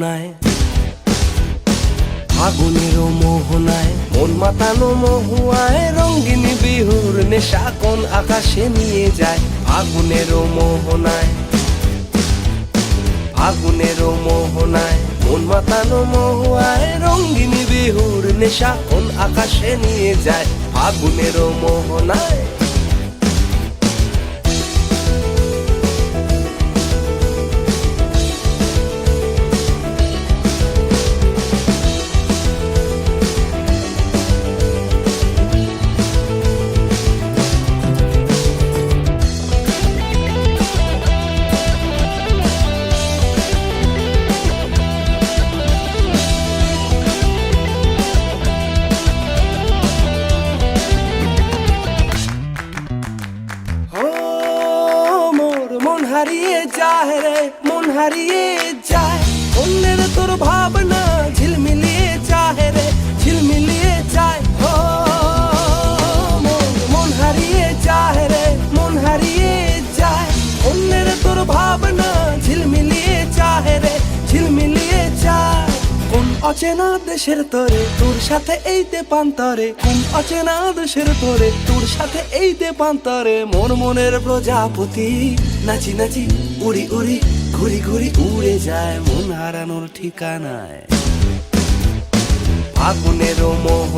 মোহনায়, ফাগুনেরও মোহনায়, মন মাতানো মহুয়ায় রঙিন বিহুর নেশা কোন আকাশে নিয়ে যায়। ফাগুনেরও মোহনায়, ফাগুনেরও মোহনায়, মন মাতানো মহুয়ায় রঙিন বিহুর নেশা কোন আকাশে নিয়ে যায়। ফাগুনেরও মোহনায়। মন হারিয়ে যায় রে, মন হারিয়ে যায়, অন্যের তোর ভাবনা ঝিলমিলিয়ে যায় রে, ঝিলমিলিয়ে যায়। ও মন হারিয়ে যায় রে, মন হারিয়ে যায়, অন্যের তোর ভাবনা ঝিলমিলিয়ে যায় রে, ঝিলমিলিয়ে যায়। কোন অচেনা দেশের তরে তোর সাথে এই দেপান্তরে, কোন অচেনা দেশের তরে তোর সাথে এই দেপান্তরে, মন মনের প্রজাপতি নাচি নাচি উড়ি উড়ি ঘুরি ঘুরি উড়ে যায় মন হারানোর ঠিকানায়। ফাগুনেরও মোহ